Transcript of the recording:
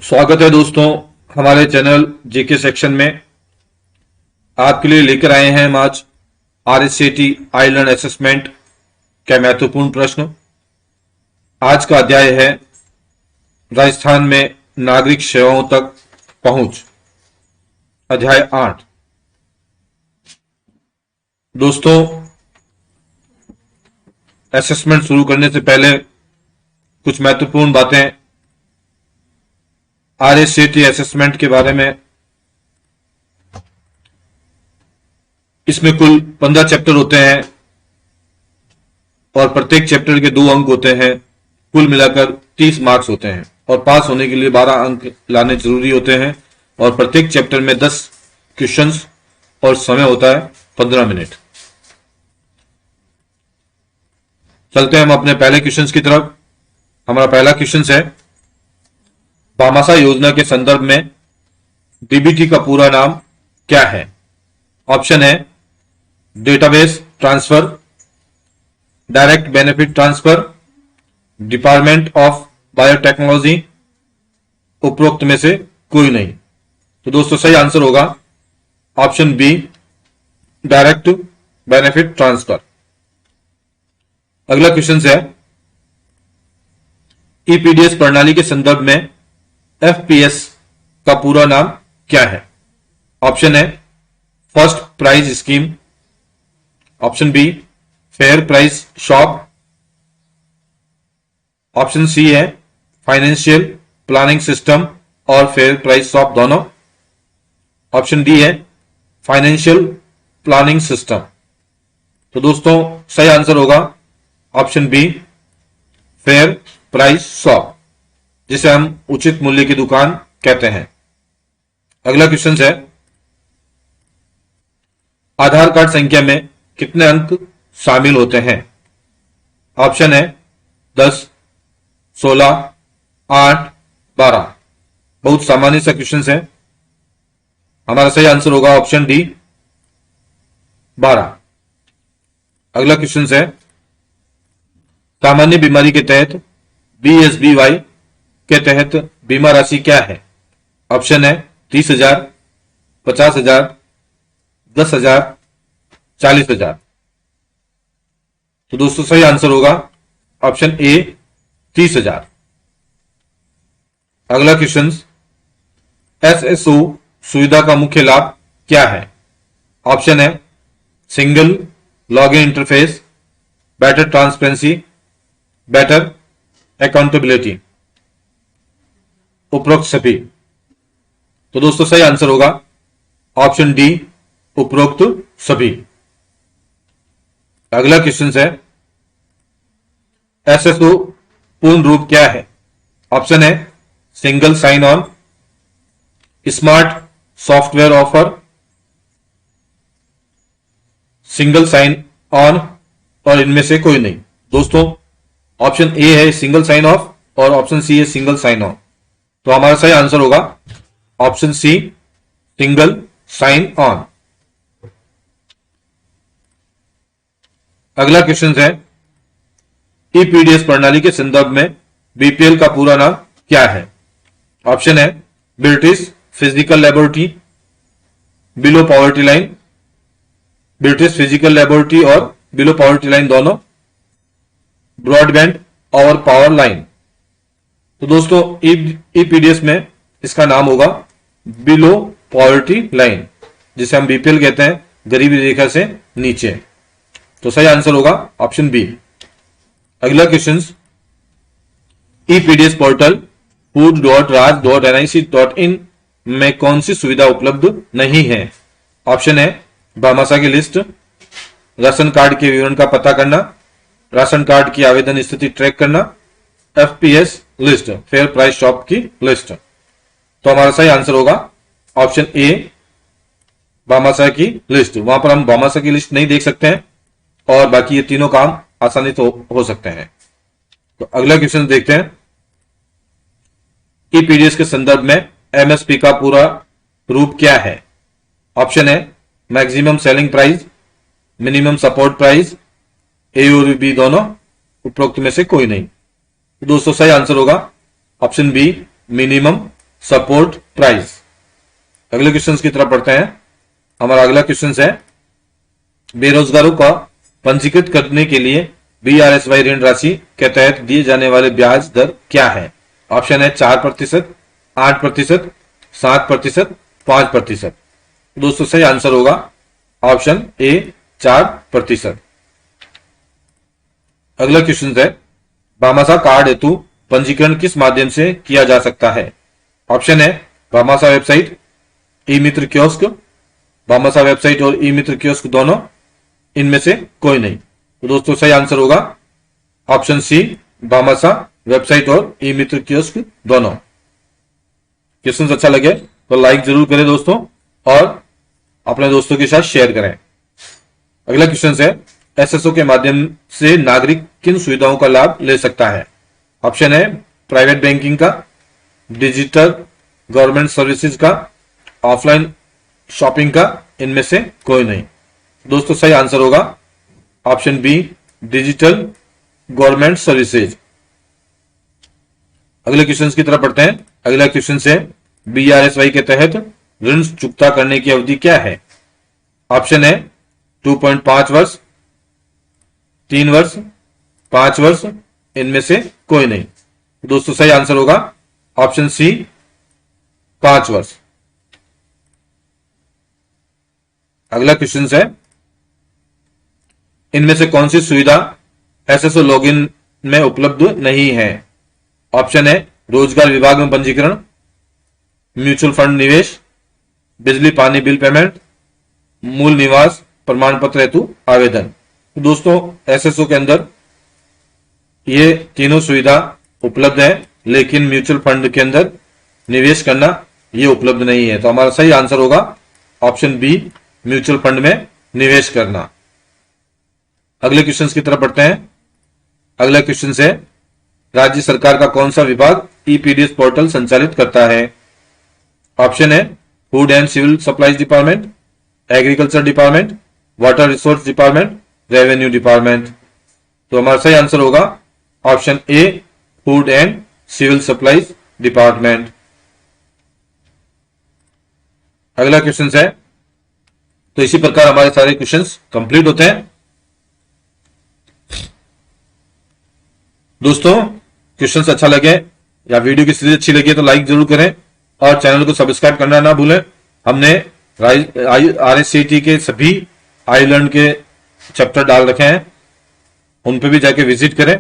स्वागत है दोस्तों हमारे चैनल जीके सेक्शन में। आपके लिए लेकर आए हैं हम आज आरएसएटी आइलैंड असेसमेंट के महत्वपूर्ण प्रश्न। आज का अध्याय है राजस्थान में नागरिक सेवाओं तक पहुंच, अध्याय 8। दोस्तों, असेसमेंट शुरू करने से पहले कुछ महत्वपूर्ण बातें आरएसएटी असेसमेंट के बारे में। इसमें कुल 15 चैप्टर होते हैं और प्रत्येक चैप्टर के 2 अंक होते हैं। कुल मिलाकर 30 मार्क्स होते हैं और पास होने के लिए 12 अंक लाने जरूरी होते हैं। और प्रत्येक चैप्टर में 10 क्वेश्चंस और समय होता है 15 मिनट। चलते हैं हम अपने पहले क्वेश्चंस की तरफ। हमारा पहला क्वेश्चन है, भामाशाह योजना के संदर्भ में डीबीटी का पूरा नाम क्या है? ऑप्शन है database transfer, direct benefit transfer, department of biotechnology, उपरोक्त में से कोई नहीं। तो दोस्तों सही आंसर होगा option B, direct benefit transfer. अगला क्वेश्चन है, ईपीडीएस प्रणाली के संदर्भ में एफपीएस का पूरा नाम क्या है? ऑप्शन है first prize scheme, option B fair price shop, option C है फाइनेंशियल प्लानिंग सिस्टम और फेयर प्राइस शॉप दोनों, ऑप्शन डी है फाइनेंशियल प्लानिंग सिस्टम। तो दोस्तों सही आंसर होगा option B, fair price shop, जिसे हम उचित मूल्य की दुकान कहते हैं। अगला क्वेश्चन है, आधार कार्ड संख्या में कितने अंक शामिल होते हैं? ऑप्शन है 10, 16, 8, 12। बहुत सामान्य सा क्वेश्चन है। हमारा सही आंसर होगा ऑप्शन डी, 12। अगला क्वेश्चन है, सामान्य बीमारी के तहत बीएसबीवाई के तहत बीमा राशि क्या है? ऑप्शन है 30,000, 50,000, 10,000, 40,000। तो दोस्तों सही आंसर होगा ऑप्शन ए, 30,000। अगला क्वेश्चन, एसएसओ सुविधा का मुख्य लाभ क्या है? ऑप्शन है single login interface, better transparency, better accountability, उपरोक्त सभी। तो दोस्तों सही आंसर होगा ऑप्शन डी, उपरोक्त सभी। अगला क्वेश्चन है, एसएसओ पूर्ण रूप क्या है? ऑप्शन है single sign on, smart software offer, single sign on और इनमें से कोई नहीं। दोस्तों ऑप्शन ए है सिंगल साइन ऑफ और ऑप्शन सी है सिंगल साइन ऑन। तो हमारा सही आंसर होगा option C, single sign on. अगला क्वेश्चन है, ईपीडीएस प्रणाली के संदर्भ में बीपीएल का पूरा नाम क्या है? ऑप्शन है British physical laboratory, below poverty line, British physical laboratory और बिलो पॉवर्टी लाइन दोनों, ब्रॉडबैंड और पावर लाइन। तो दोस्तों ईपीडीएस में इसका नाम होगा बिलो पॉवर्टी लाइन, जिसे हम बीपीएल कहते हैं, गरीबी रेखा से नीचे। तो सही आंसर होगा ऑप्शन बी। अगला क्वेश्चन, ईपीडीएस पोर्टल food.raj.nic.in में कौन सी सुविधा उपलब्ध नहीं है? ऑप्शन है भामाशाह की लिस्ट, राशन कार्ड के विवरण का पता करना, राशन कार्ड की आवेदन स्थिति ट्रैक करना, FPS list, fair price shop की लिस्ट। तो हमारा सही आंसर होगा ऑप्शन ए, भामाशाह की लिस्ट। वहां पर हम भामाशाह की लिस्ट नहीं देख सकते हैं और बाकी ये तीनों काम आसानी से हो सकते हैं। तो अगला क्वेश्चन देखते हैं, ईपीडीएस के संदर्भ में एमएसपी का पूरा रूप क्या है? ऑप्शन है maximum selling price, minimum support price, A और बी दोनों, उपरोक्त में से कोई नहीं। दोस्तों सही आंसर होगा option B, minimum support price. अगले क्वेश्चन की तरफ पढ़ते हैं। हमारा अगला क्वेश्चन है, बेरोजगारों का पंजीकृत करने के लिए BRSY ऋण राशि के तहत दिए जाने वाले ब्याज दर क्या है? ऑप्शन है 4%, 8%, 7%, 5%। दोस्तों सही आंसर होगा ऑप्शन ए 4%। अगला क्वेश्चन है, भामाशाह कार्ड हेतु पंजीकरण किस माध्यम से किया जा सकता है? ऑप्शन है भामाशाह वेबसाइट, ई मित्र कियोस्क, भामाशाह वेबसाइट और ई मित्र कियोस्क दोनों, इनमें से कोई नहीं। तो दोस्तों सही आंसर होगा ऑप्शन सी, भामाशाह वेबसाइट और ई मित्र कियोस्क दोनों। क्वेश्चन अच्छा लगे तो लाइक जरूर करें दोस्तों, और अपने दोस्तों के साथ शेयर करें। अगला क्वेश्चन है, SSO के माध्यम से नागरिक किन सुविधाओं का लाभ ले सकता है? ऑप्शन है प्राइवेट बैंकिंग का, डिजिटल गवर्नमेंट सर्विसेज का, ऑफलाइन शॉपिंग का, इनमें से कोई नहीं। दोस्तों सही आंसर होगा option B, digital government services. अगले क्वेश्चन की तरफ पढ़ते हैं। अगला क्वेश्चन है, BRSY के तहत ऋण चुकता करने की अवधि क्या है? ऑप्शन है 2.5 वर्ष, 3 वर्ष, 5 वर्ष, इनमें से कोई नहीं। दोस्तों सही आंसर होगा ऑप्शन सी, 5 वर्ष। अगला क्वेश्चन है, इनमें से कौन सी सुविधा SSO लॉगिन में उपलब्ध नहीं है? ऑप्शन है रोजगार विभाग में पंजीकरण, म्यूचुअल फंड निवेश, बिजली पानी बिल पेमेंट, मूल निवास प्रमाण पत्र हेतु आवेदन। दोस्तों SSO के अंदर ये तीनों सुविधा उपलब्ध है, लेकिन म्यूचुअल फंड के अंदर निवेश करना ये उपलब्ध नहीं है। तो हमारा सही आंसर होगा ऑप्शन बी, म्यूचुअल फंड में निवेश करना। अगले क्वेश्चन की तरफ बढ़ते हैं। अगला क्वेश्चन है, राज्य सरकार का कौन सा विभाग EPDS पोर्टल संचालित करता है? ऑप्शन है food and civil supplies department, agriculture department, water resource department, revenue department. तो हमारा सही आंसर होगा option A, food and civil supplies department. अगला क्वेश्चन है, तो इसी प्रकार हमारे सारे क्वेश्चंस कंप्लीट होते हैं। दोस्तों क्वेश्चंस अच्छा लगे या वीडियो की सीरीज अच्छी लगी तो लाइक जरूर करें, और चैनल को सब्सक्राइब करना ना भूलें। हमने RSCT के सभी आई लर्न के चैप्टर डाल रखे हैं, उन पे भी जाके विजिट करें।